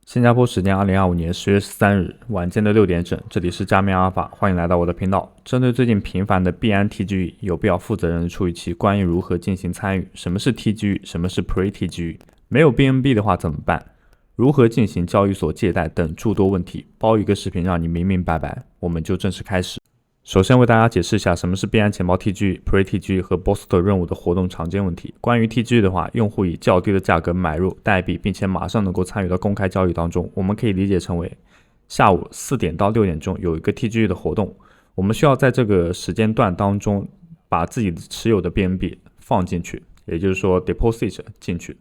新加坡时间2025年10月13日晚间的6点整，这里是加密阿尔法，欢迎来到我的频道。针对最近频繁的币安 TGE， 有必要负责任的出一期关于如何进行参与，什么是 TGE， 什么是 Pre-TGE， 没有 BNB 的话怎么办，如何进行交易所借贷等诸多问题，包一个视频让你明明白白。我们就正式开始。首先为大家解释一下什么是币安钱包 TGE、Pre-TGE 和 Booster 任务的活动常见问题。关于 TGE 的话，用户以较低的价格买入代币，并且马上能够参与到公开交易当中。我们可以理解成为下午4点到6点钟有一个 TGE 的活动，我们需要在这个时间段当中把自己持有的 BNB 放进去，也就是说 deposit 进去。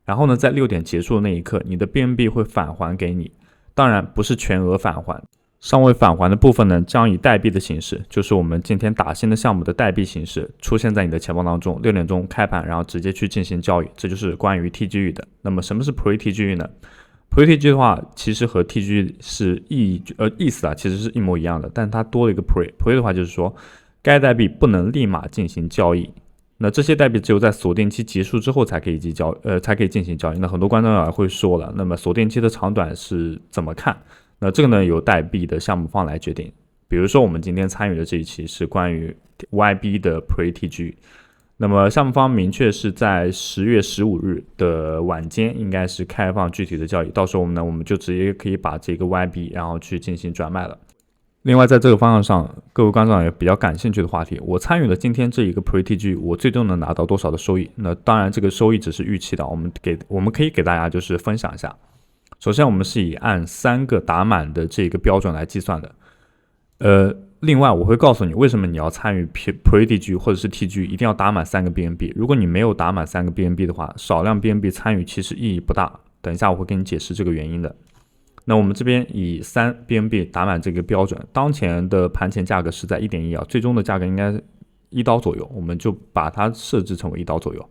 然后呢，在6点结束的那一刻，你的 BNB 会返还给你，当然不是全额返还。尚未返还的部分呢，将以代币的形式，就是我们今天打新的项目的代币形式，出现在你的钱包当中。6点钟开盘，然后直接去进行交易，这就是关于 TGE 的。那么什么是 Pre-TGE 呢？ Pre-TGE 的话，其实和 TGE 是意思其实是一模一样的，但它多了一个 Pre 的话，就是说该代币不能立马进行交易。那这些代币只有在锁定期结束之后才可以进行交易。那很多观众也会说了，那么锁定期的长短是怎么看？那这个呢，由代币的项目方来决定。比如说我们今天参与的这一期是关于 YB 的 Pre-TGE， 那么项目方明确是在10月15日的晚间应该是开放具体的交易，到时候我们就直接可以把这个 YB 然后去进行转卖了。另外在这个方向上，各位观众也比较感兴趣的话题，我参与了今天这一个 Pre-TGE， 我最终能拿到多少的收益？那当然这个收益只是预期的，我们可以给大家就是分享一下。首先我们是以按3个打满的这个标准来计算的。另外我会告诉你为什么你要参与 Pre-TGE 或者是 TGE， 一定要打满3个 BNB。如果你没有打满3个 BNB 的话，少量 BNB 参与其实意义不大。等一下我会跟你解释这个原因的。那我们这边以3 BNB 打满这个标准，当前的盘前价格是在 1.1 最终的价格应该1刀左右，我们就把它设置成为1刀左右。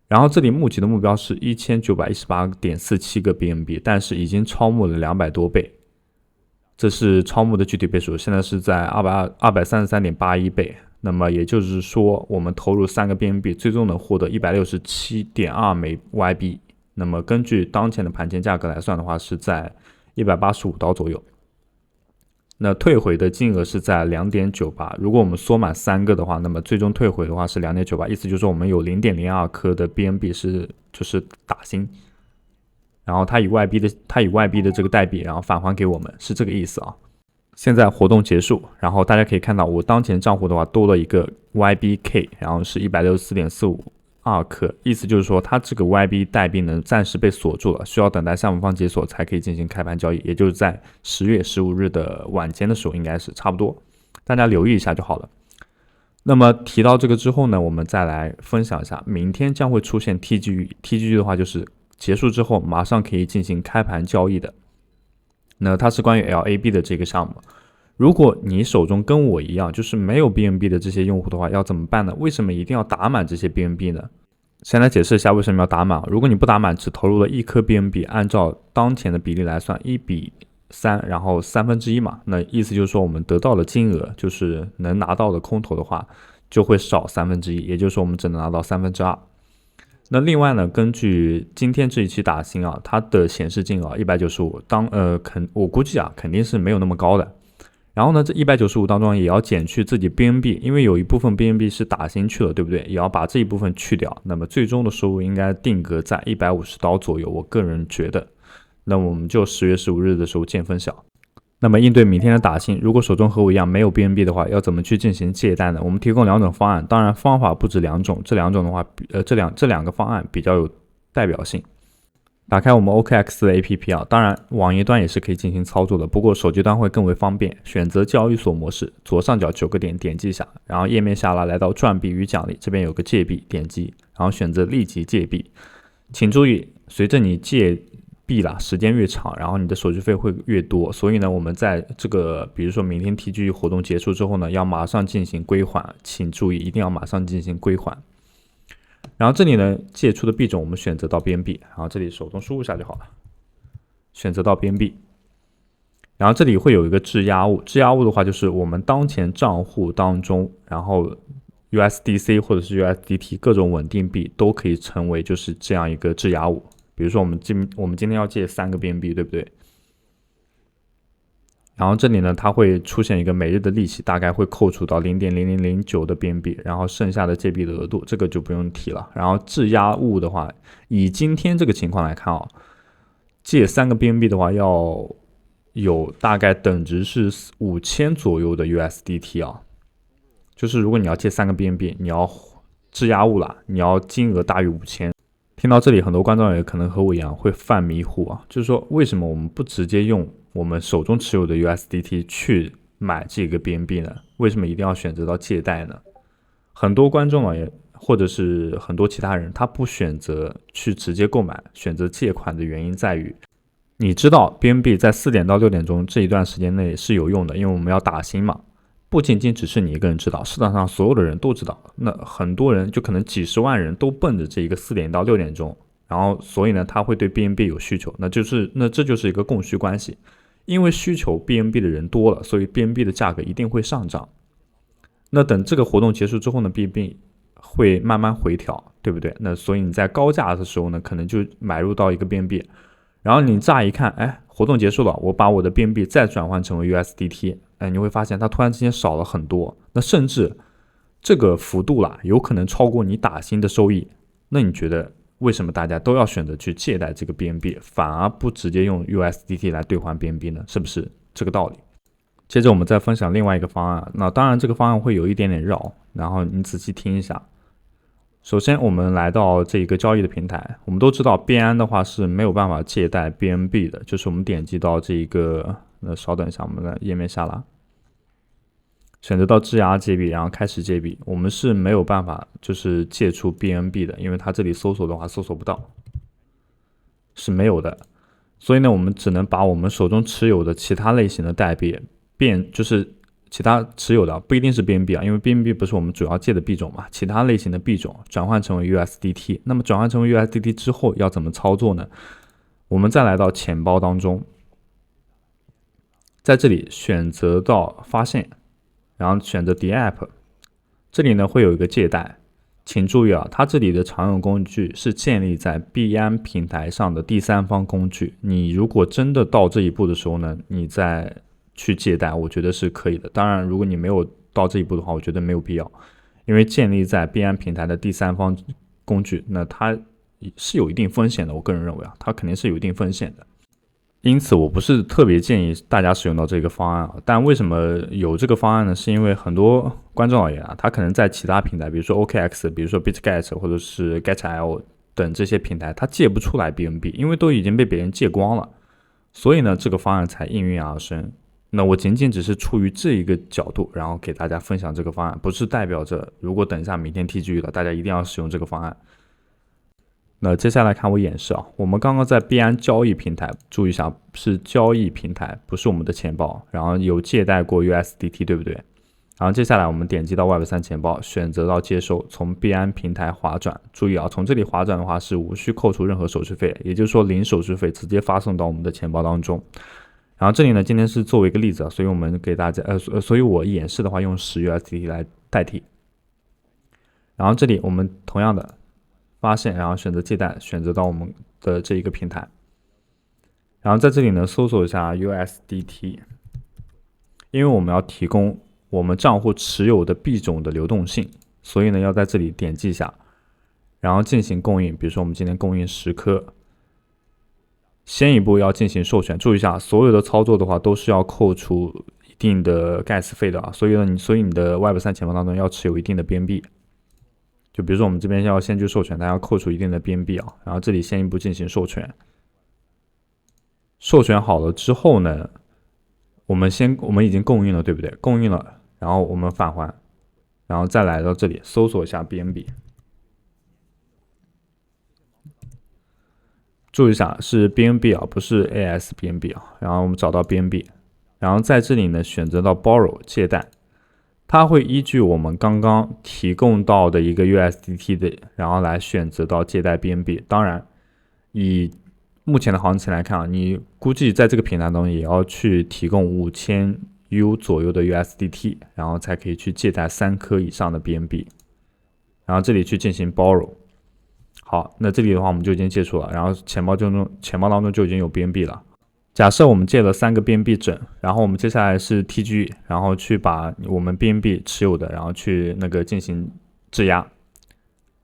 然后这里募集的目标是 1918.47 个 BNB， 但是已经超募了200多倍，这是超募的具体倍数，现在是在 233.81 倍。那么也就是说我们投入3个 BNB 最终能获得 167.2 枚 YB， 那么根据当前的盘前价格来算的话是在185刀左右。那退回的金额是在 2.98， 如果我们缩满3个的话，那么最终退回的话是 2.98， 意思就是说我们有 0.02 颗的 BNB 就是打新，然后它以 YB 的这个代币然后返还给我们，是这个意思啊。现在活动结束，然后大家可以看到我当前账户的话多了一个 YBK， 然后是 164.45克，意思就是说它这个 YB 代币呢暂时被锁住了，需要等待项目方解锁才可以进行开盘交易，也就是在10月15日的晚间的时候应该是差不多，大家留意一下就好了。那么提到这个之后呢，我们再来分享一下明天将会出现 TGE 的话就是结束之后马上可以进行开盘交易的。那它是关于 LAB 的这个项目，如果你手中跟我一样就是没有 BNB 的这些用户的话要怎么办呢？为什么一定要打满这些 BNB 呢？先来解释一下为什么要打满。如果你不打满，只投入了1颗 BNB， 按照当前的比例来算1:3，然后1/3嘛，那意思就是说我们得到的金额就是能拿到的空投的话就会少1/3，也就是说我们只能拿到2/3。那另外呢，根据今天这一期打新它的显示金额195，我估计肯定是没有那么高的。然后呢，这195当中也要减去自己 BNB， 因为有一部分 BNB 是打新去了，对不对？也要把这一部分去掉，那么最终的收入应该定格在150刀左右，我个人觉得。那我们就10月15日的时候见分晓。那么应对明天的打新，如果手中和我一样没有 BNB 的话，要怎么去进行借贷呢？我们提供2种方案，当然方法不止2种，这两种的话，这两个方案比较有代表性。打开我们 OKX 的 APP当然网页端也是可以进行操作的，不过手机端会更为方便。选择交易所模式，左上角9个点点击一下，然后页面下来到赚币与奖励，这边有个借币，点击，然后选择立即借币。请注意，随着你借币时间越长，然后你的手续费会越多，所以呢我们在这个比如说明天 TGE 活动结束之后呢，要马上进行归还，请注意一定要马上进行归还。然后这里呢借出的币种我们选择到 BNB， 然后这里手动输入一下就好了，选择到 BNB。 然后这里会有一个质押物，质押物的话就是我们当前账户当中，然后 USDC 或者是 USDT 各种稳定币都可以成为就是这样一个质押物，比如说我们今天要借3个 BNB， 对不对？然后这里呢，它会出现一个每日的利息，大概会扣除到0.0009的 BNB， 然后剩下的借币的额度，这个就不用提了。然后质押物的话，以今天这个情况来看啊，借3个 BNB 的话，要有大概等值是5000左右的 USDT 啊。就是如果你要借3个 BNB， 你要质押物了，你要金额大于5000。听到这里，很多观众也可能和我一样会犯迷糊啊，就是说为什么我们不直接用我们手中持有的 USDT 去买这个 BNB 呢？为什么一定要选择到借贷呢？很多观众也或者是很多其他人，他不选择去直接购买，选择借款的原因在于，你知道 BNB 在4点到6点钟这一段时间内是有用的，因为我们要打新嘛。不仅仅只是你一个人知道，市场上所有的人都知道。那很多人就可能几十万人都奔着这一个4点到6点钟，然后所以呢，他会对 BNB 有需求，那这就是一个供需关系。因为需求 BNB 的人多了，所以 BNB 的价格一定会上涨。那等这个活动结束之后呢 ，BNB 会慢慢回调，对不对？那所以你在高价的时候呢，可能就买入到一个 BNB， 然后你乍一看，哎，活动结束了，我把我的 BNB 再转换成为 USDT。你会发现它突然之间少了很多，那甚至这个幅度啦，有可能超过你打新的收益。那你觉得为什么大家都要选择去借贷这个 BNB， 反而不直接用 USDT 来兑换 BNB 呢？是不是这个道理？接着我们再分享另外一个方案，那当然这个方案会有一点点绕，然后你仔细听一下。首先我们来到这个交易的平台，我们都知道币安的话是没有办法借贷 BNB 的，就是我们点击到这个，稍等一下，我们的页面下拉。选择到质押借币，然后开始借币，我们是没有办法就是借出 BNB 的，因为它这里搜索的话搜索不到，是没有的。所以呢，我们只能把我们手中持有的其他类型的代币就是其他持有的不一定是 BNB 啊，因为 BNB 不是我们主要借的币种嘛，其他类型的币种转换成为 USDT。那么转换成为 USDT 之后要怎么操作呢？我们再来到钱包当中，在这里选择到发现。然后选择 The App， 这里呢会有一个借贷，请注意啊，它这里的常用工具是建立在币安平台上的第三方工具。你如果真的到这一步的时候呢，你再去借贷，我觉得是可以的。当然，如果你没有到这一步的话，我觉得没有必要，因为建立在币安平台的第三方工具，那它是有一定风险的。我个人认为啊，它肯定是有一定风险的。因此我不是特别建议大家使用到这个方案啊，但为什么有这个方案呢？是因为很多观众而言啊，他可能在其他平台，比如说 OKX， 比如说 BitGet 或者是 GetIO 等这些平台，他借不出来 BNB， 因为都已经被别人借光了，所以呢，这个方案才应运而生。那我仅仅只是出于这一个角度，然后给大家分享这个方案，不是代表着如果等一下明天 TGE 了，大家一定要使用这个方案。那接下来看我演示啊，我们刚刚在币安交易平台，注意一下是交易平台，不是我们的钱包，然后有借贷过 USDT， 对不对？然后接下来我们点击到 Web3 钱包，选择到接收，从币安平台划转，注意啊，从这里划转的话是无需扣除任何手续费，也就是说零手续费直接发送到我们的钱包当中。然后这里呢，今天是作为一个例子啊，所以我们给大家所以我演示的话用10 USDT 来代替。然后这里我们同样的发现，然后选择借贷，选择到我们的这一个平台，然后在这里呢搜索一下 USDT， 因为我们要提供我们账户持有的币种的流动性，所以呢要在这里点击一下，然后进行供应，比如说我们今天供应10颗，先一步要进行授权，注意一下，所有的操作的话都是要扣除一定的 gas 费的啊，所以呢你的 Web3 钱包当中要持有一定的 BNB。就比如说我们这边要先去授权，它要扣除一定的 BNB 啊，然后这里先一步进行授权。授权好了之后呢，我们已经供应了，对不对？供应了，然后我们返还，然后再来到这里搜索一下 BNB。注意一下是 BNB 啊，不是 ASBNB 啊。然后我们找到 BNB， 然后在这里呢选择到 Borrow 借贷。它会依据我们刚刚提供到的一个 USDT 的，然后来选择到借贷 BNB。当然，以目前的行情来看啊，你估计在这个平台中也要去提供5000 U 左右的 USDT， 然后才可以去借贷3颗以上的 BNB。然后这里去进行 borrow。好，那这里的话我们就已经借出了，然后钱包当中就已经有 BNB 了。假设我们借了3个 BNB 整，然后我们接下来是 TGE， 然后去把我们 BNB 持有的，然后去那个进行质押，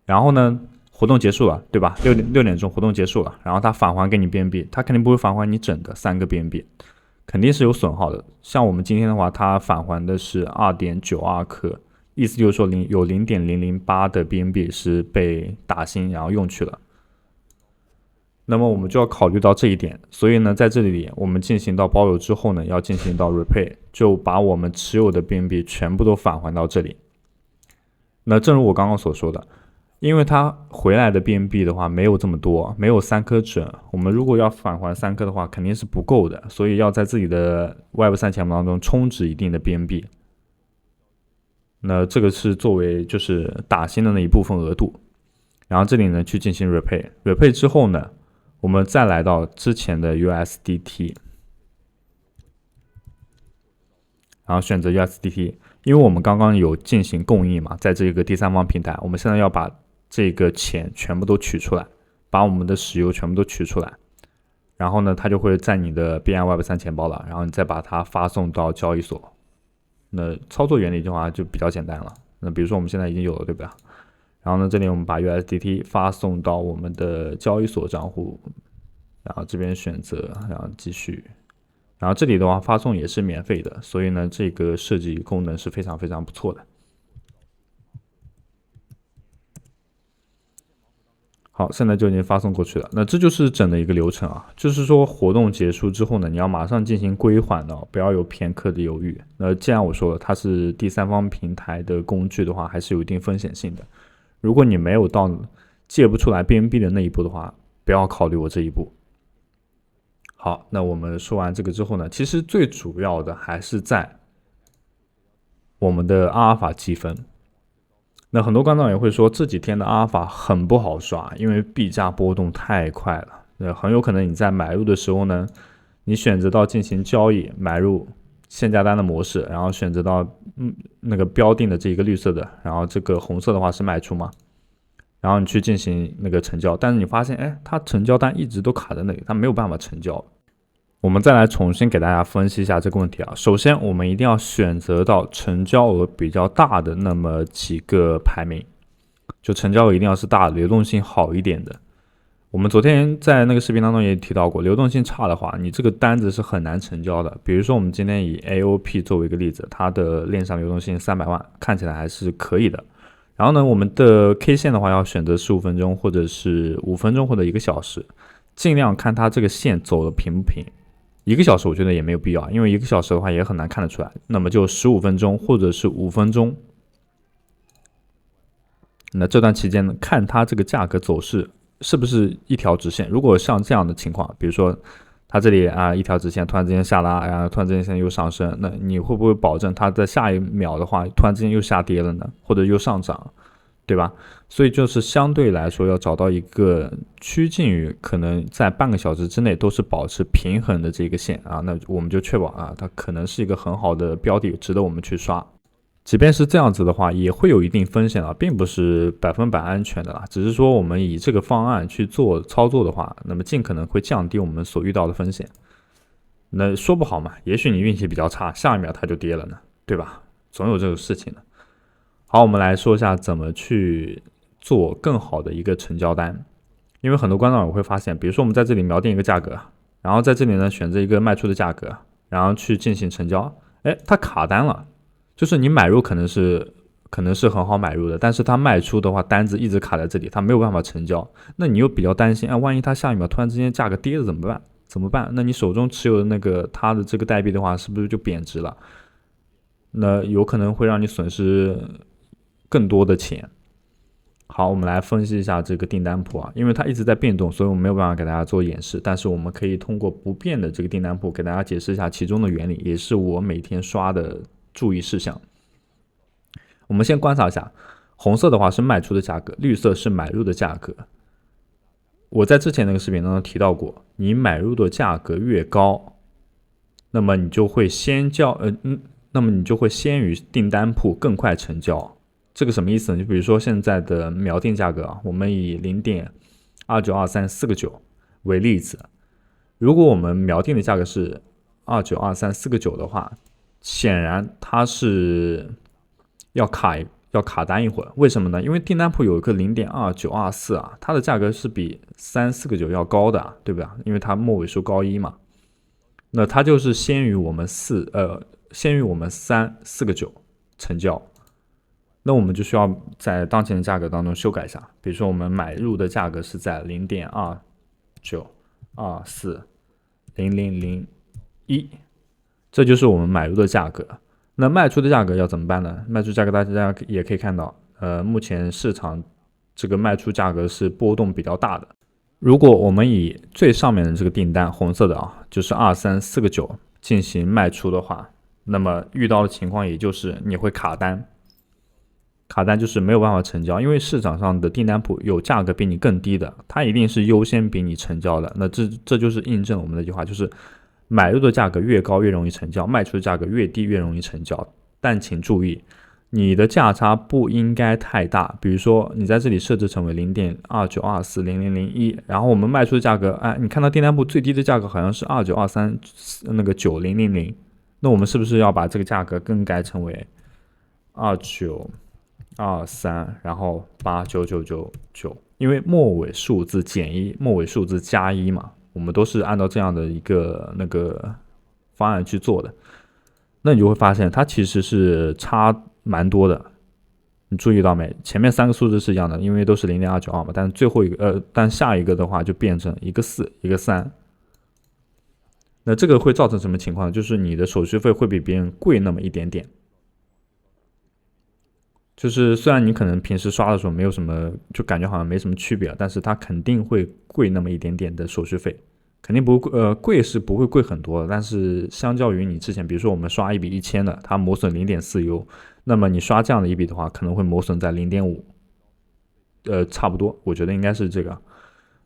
然后呢，活动结束了，对吧？6点钟活动结束了，然后它返还给你 BNB， 它肯定不会返还你整的3个 BNB， 肯定是有损耗的。像我们今天的话，它返还的是 2.92 克，意思就是说有 0.008 的 BNB 是被打新然后用去了。那么我们就要考虑到这一点，所以呢，在这里我们进行到保有之后呢，要进行到 repay， 就把我们持有的 BNB 全部都返还到这里。那正如我刚刚所说的，因为它回来的 BNB 的话没有这么多，没有3颗整，我们如果要返还3颗的话，肯定是不够的，所以要在自己的 Web3 钱包当中充值一定的 BNB。那这个是作为就是打新的那一部分额度，然后这里呢去进行 repay 之后呢，我们再来到之前的 USDT， 然后选择 USDT， 因为我们刚刚有进行供应嘛，在这个第三方平台，我们现在要把这个钱全部都取出来，把我们的石油全部都取出来，然后呢，它就会在你的币安 Web3 钱包了，然后你再把它发送到交易所。那操作原理的话就比较简单了。那比如说我们现在已经有了，对吧？然后呢，这里我们把 USDT 发送到我们的交易所账户，然后这边选择，然后继续，然后这里的话发送也是免费的，所以呢，这个设计功能是非常非常不错的。好，现在就已经发送过去了。那这就是整的一个流程啊，就是说活动结束之后呢，你要马上进行归还的，不要有片刻的犹豫。那既然我说了，它是第三方平台的工具的话，还是有一定风险性的。如果你没有到借不出来 BNB 的那一步的话，不要考虑我这一步。好，那我们说完这个之后呢，其实最主要的还是在我们的阿尔法积分。那很多观众也会说这几天的阿尔法很不好刷，因为币价波动太快了。那很有可能你在买入的时候呢，你选择到进行交易买入限价单的模式，然后选择到那个标定的这一个绿色的，然后这个红色的话是卖出嘛，然后你去进行那个成交，但是你发现哎，它成交单一直都卡在那里，它没有办法成交。我们再来重新给大家分析一下这个问题啊。首先，我们一定要选择到成交额比较大的那么几个排名，就成交额一定要是大的，流动性好一点的。我们昨天在那个视频当中也提到过，流动性差的话，你这个单子是很难成交的。比如说我们今天以 AOP 作为一个例子，它的链上流动性300万，看起来还是可以的。然后呢，我们的 K 线的话要选择15分钟，或者是5分钟或者1个小时，尽量看它这个线走的平不平。1个小时我觉得也没有必要，因为1个小时的话也很难看得出来。那么就15分钟或者是5分钟。那这段期间呢，看它这个价格走势是不是一条直线。如果像这样的情况，比如说它这里啊一条直线突然之间下拉，然后突然之间又上升，那你会不会保证它在下一秒的话突然之间又下跌了呢？或者又上涨？对吧？所以就是相对来说要找到一个趋近于可能在半个小时之内都是保持平衡的这个线啊，那我们就确保啊，它可能是一个很好的标的，值得我们去刷。即便是这样子的话，也会有一定风险啊，并不是100%安全的啦。只是说我们以这个方案去做操作的话，那么尽可能会降低我们所遇到的风险。那说不好嘛，也许你运气比较差，下一秒它就跌了呢，对吧？总有这种事情的。好，我们来说一下怎么去做更好的一个成交单。因为很多观众也会发现，比如说我们在这里瞄定一个价格，然后在这里呢选择一个卖出的价格，然后去进行成交，哎，它卡单了。就是你买入可能是很好买入的，但是它卖出的话单子一直卡在这里，它没有办法成交。那你又比较担心啊，万一它下一秒突然之间价格跌了怎么办？那你手中持有的那个它的这个代币的话，是不是就贬值了？那有可能会让你损失更多的钱。好，我们来分析一下这个订单谱啊，因为它一直在变动，所以我们没有办法给大家做演示，但是我们可以通过不变的这个订单谱给大家解释一下其中的原理，也是我每天刷的注意事项。我们先观察一下，红色的话是卖出的价格，绿色是买入的价格。我在之前那个视频当中提到过，你买入的价格越高，那么你就会先于订单铺更快成交。这个什么意思呢？就比如说现在的锚定价格啊，我们以0.29234个9为例子，如果我们锚定的价格是29234个9的话，显然它是要卡单一会儿。为什么呢？因为订单铺有一个0.2924啊，它的价格是比349要高的，对吧？因为它末尾数高1嘛，那它就是先于我们349成交。那我们就需要在当前的价格当中修改一下，比如说我们买入的价格是在0.29240001，这就是我们买入的价格。那卖出的价格要怎么办呢？卖出价格大家也可以看到，目前市场这个卖出价格是波动比较大的。如果我们以最上面的这个订单，红色的啊，就是234个9进行卖出的话，那么遇到的情况也就是你会卡单就是没有办法成交，因为市场上的订单铺有价格比你更低的，它一定是优先比你成交的。那这就是印证我们的一句话，就是买入的价格越高越容易成交，卖出的价格越低越容易成交。但请注意，你的价差不应该太大。比如说你在这里设置成为0.29240001，然后我们卖出的价格，你看到订单铺最低的价格好像是29239000，那我们是不是要把这个价格更改成为2923，然后89999，因为末尾数字减1，末尾数字加1嘛，我们都是按照这样的一个方案去做的。那你就会发现它其实是差蛮多的，你注意到没？前面3个数字是一样的，因为都是0.292嘛，但是最后一个但下一个的话就变成一个4一个3。那这个会造成什么情况？就是你的手续费会比别人贵那么一点点。就是虽然你可能平时刷的时候没有什么，就感觉好像没什么区别，但是它肯定会贵那么一点点的手续费，肯定不贵是不会贵很多的，但是相较于你之前，比如说我们刷一笔1000的，它磨损0.4U，那么你刷这样的一笔的话，可能会磨损在0.5，差不多，我觉得应该是这个。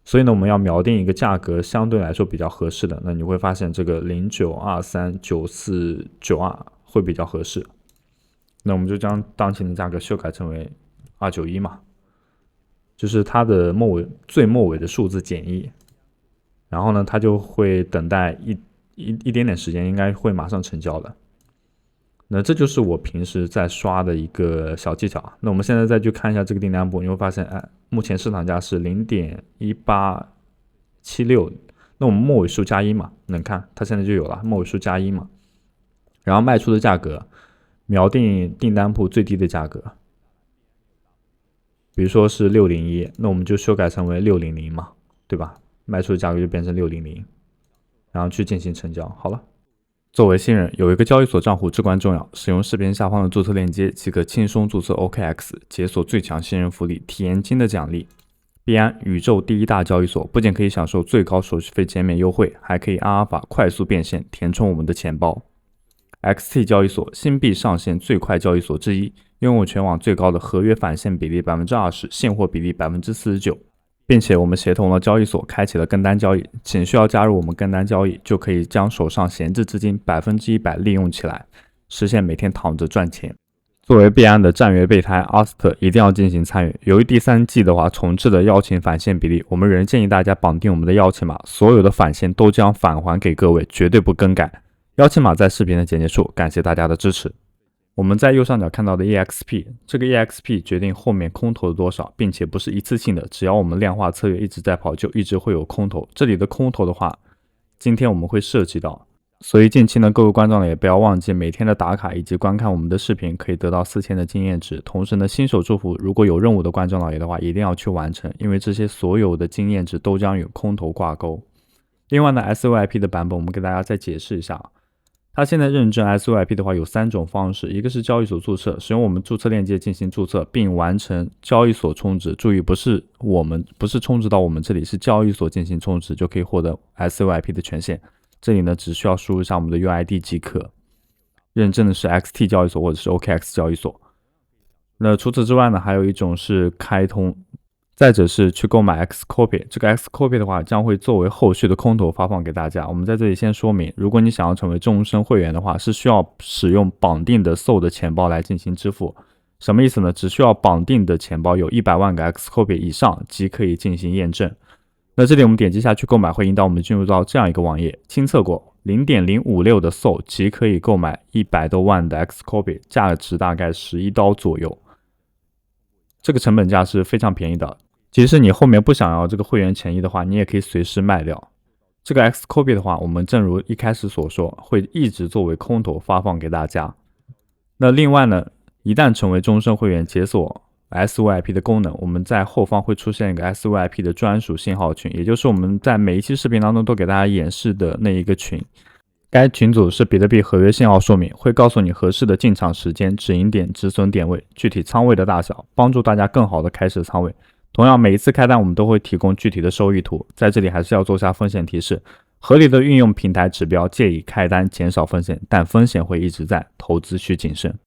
所以呢，我们要锚定一个价格相对来说比较合适的，那你会发现这个0923949会比较合适。那我们就将当前的价格修改成为291嘛，就是它的最末尾的数字减1，然后呢，它就会等待一点点时间，应该会马上成交的。那这就是我平时在刷的一个小技巧。那我们现在再去看一下这个订单簿，你会发现，目前市场价是0.1876，那我们末尾数加1嘛，能看它现在就有了末尾数加1嘛，然后卖出的价格。锚定订单铺最低的价格，比如说是601，那我们就修改成为600嘛，对吧？卖出的价格就变成600，然后去进行成交。好了，作为新人，有一个交易所账户至关重要，使用视频下方的注册链接即可轻松注册 OKX， 解锁最强新人福利，体验金的奖励。币安宇宙第一大交易所不仅可以享受最高手续费减免优惠，还可以按阿尔法快速变现，填充我们的钱包。XT 交易所新币上线最快交易所之一，拥有全网最高的合约返现比例 20%， 现货比例 49%， 并且我们协同了交易所开启了跟单交易，仅需要加入我们跟单交易，就可以将手上闲置资金 100% 利用起来，实现每天躺着赚钱。作为币安的战略备胎 Aster 一定要进行参与。由于第3季的话重置了邀请返现比例，我们仍建议大家绑定我们的邀请码，所有的返现都将返还给各位，绝对不更改。邀请码在视频的简介处，感谢大家的支持。我们在右上角看到的 EXP， 这个 EXP 决定后面空头的多少，并且不是一次性的，只要我们量化策略一直在跑，就一直会有空头。这里的空头的话，今天我们会涉及到，所以近期呢，各位观众也不要忘记每天的打卡以及观看我们的视频，可以得到4000的经验值。同时呢，新手祝福如果有任务的观众老爷的话，一定要去完成，因为这些所有的经验值都将与空头挂钩。另外呢 ，SOIP 的版本我们给大家再解释一下。它现在认证 SOIP 的话有3种方式，一个是交易所注册，使用我们注册链接进行注册，并完成交易所充值。注意，不是充值到我们这里，是交易所进行充值就可以获得 SOIP 的权限。这里呢，只需要输入一下我们的 UID 即可。认证的是 XT 交易所或者是 OKX 交易所。那除此之外呢，还有一种是开通。再者是去购买 Xcopy， 这个 Xcopy 的话将会作为后续的空投发放给大家。我们在这里先说明，如果你想要成为终身会员的话，是需要使用绑定的 SOL 的钱包来进行支付。什么意思呢？只需要绑定的钱包有100万个 Xcopy 以上即可以进行验证。那这里我们点击下去购买，会引导我们进入到这样一个网页，亲测过 0.056 的 SOL 即可以购买100多万的 Xcopy， 价值大概11刀左右。这个成本价是非常便宜的，即使你后面不想要这个会员权益的话，你也可以随时卖掉。这个 Xcopy 的话，我们正如一开始所说，会一直作为空投发放给大家。那另外呢，一旦成为终身会员，解锁 SVIP 的功能，我们在后方会出现一个 SVIP 的专属信号群，也就是我们在每一期视频当中都给大家演示的那一个群。该群组是比特币合约信号说明，会告诉你合适的进场时间、止盈点、止损点位、具体仓位的大小，帮助大家更好的开始仓位。同样，每一次开单我们都会提供具体的收益图，在这里还是要做下风险提示，合理的运用平台指标，借以开单减少风险，但风险会一直在，投资需谨慎。